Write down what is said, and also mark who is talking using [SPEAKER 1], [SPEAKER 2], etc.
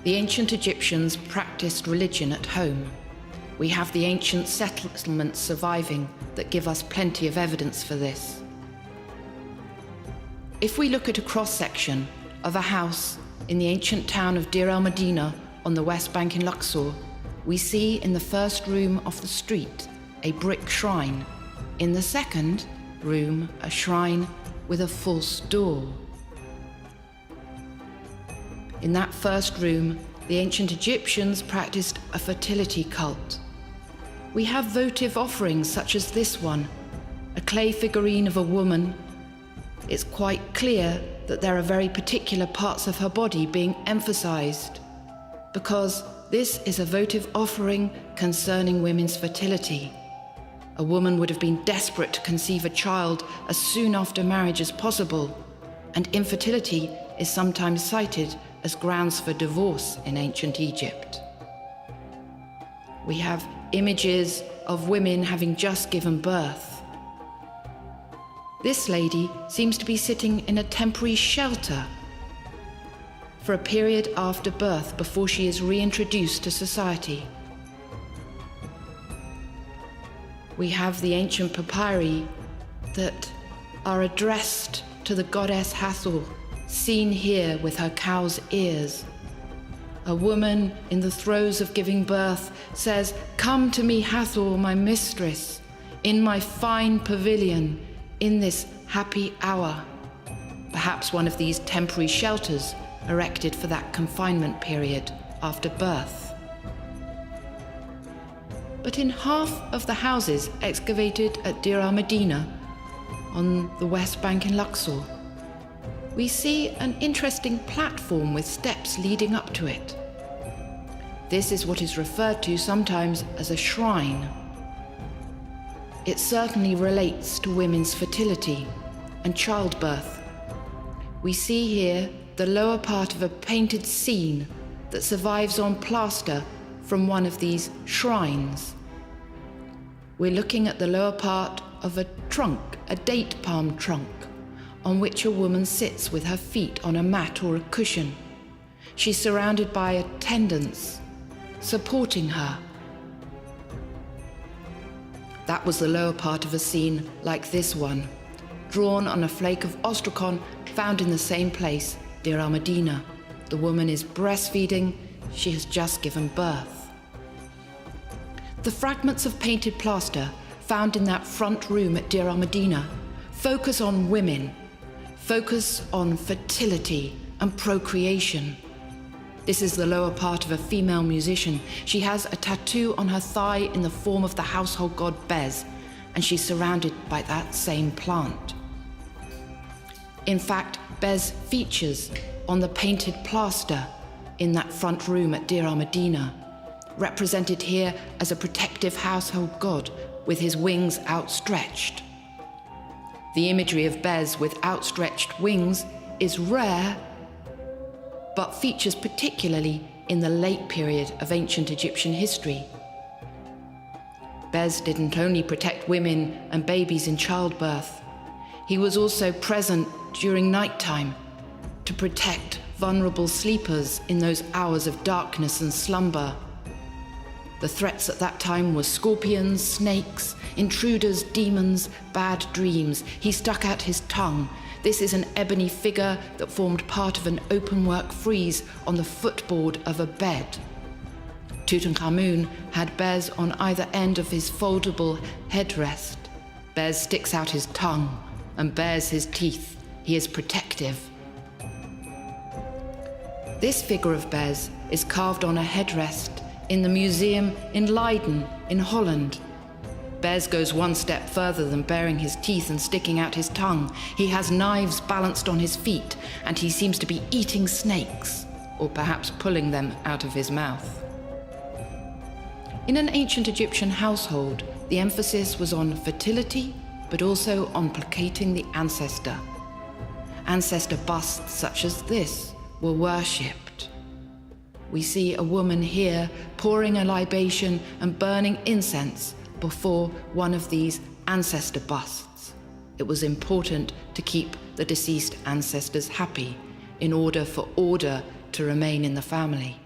[SPEAKER 1] The ancient Egyptians practiced religion at home. We have the ancient settlements surviving that give us plenty of evidence for this. If we look at a cross-section of a house in the ancient town of Deir el-Medina on the West Bank in Luxor, we see in the first room of the street a brick shrine. In the second room, a shrine with a false door. In that first room, the ancient Egyptians practiced a fertility cult. We have votive offerings such as this one, a clay figurine of a woman. It's quite clear that there are very particular parts of her body being emphasized, because this is a votive offering concerning women's fertility. A woman would have been desperate to conceive a child as soon after marriage as possible, and infertility is sometimes cited as grounds for divorce in ancient Egypt. We have images of women having just given birth. This lady seems to be sitting in a temporary shelter for a period after birth before she is reintroduced to society. We have the ancient papyri that are addressed to the goddess Hathor, seen here with her cow's ears. A woman in the throes of giving birth says, "Come to me, Hathor, my mistress, in my fine pavilion, in this happy hour." Perhaps one of these temporary shelters erected for that confinement period after birth. But in half of the houses excavated at Deir el-Medina on the West Bank in Luxor, we see an interesting platform with steps leading up to it. This is what is referred to sometimes as a shrine. It certainly relates to women's fertility and childbirth. We see here the lower part of a painted scene that survives on plaster from one of these shrines. We're looking at the lower part of a trunk, a date palm trunk, on which a woman sits with her feet on a mat or a cushion. She's surrounded by attendants supporting her. That was the lower part of a scene like this one, drawn on a flake of ostrakhan found in the same place, Deir el-Medina. The woman is breastfeeding, she has just given birth. The fragments of painted plaster found in that front room at Deir el-Medina focus on women, focus on fertility and procreation. This is the lower part of a female musician. She has a tattoo on her thigh in the form of the household god Bez, and she's surrounded by that same plant. In fact, Bez features on the painted plaster in that front room at Deir el-Medina, represented here as a protective household god with his wings outstretched. The imagery of Bez with outstretched wings is rare, but features particularly in the late period of ancient Egyptian history. Bez didn't only protect women and babies in childbirth, he was also present during nighttime to protect vulnerable sleepers in those hours of darkness and slumber. The threats at that time were scorpions, snakes, intruders, demons, bad dreams. He stuck out his tongue. This is an ebony figure that formed part of an open-work frieze on the footboard of a bed. Tutankhamun had Bez on either end of his foldable headrest. Bez sticks out his tongue and bares his teeth. He is protective. This figure of Bez is carved on a headrest in the museum in Leiden, in Holland. Bez goes one step further than baring his teeth and sticking out his tongue. He has knives balanced on his feet, and he seems to be eating snakes, or perhaps pulling them out of his mouth. In an ancient Egyptian household, the emphasis was on fertility, but also on placating the ancestor. Ancestor busts such as this were worshipped. We see a woman here pouring a libation and burning incense before one of these ancestor busts. It was important to keep the deceased ancestors happy in order for order to remain in the family.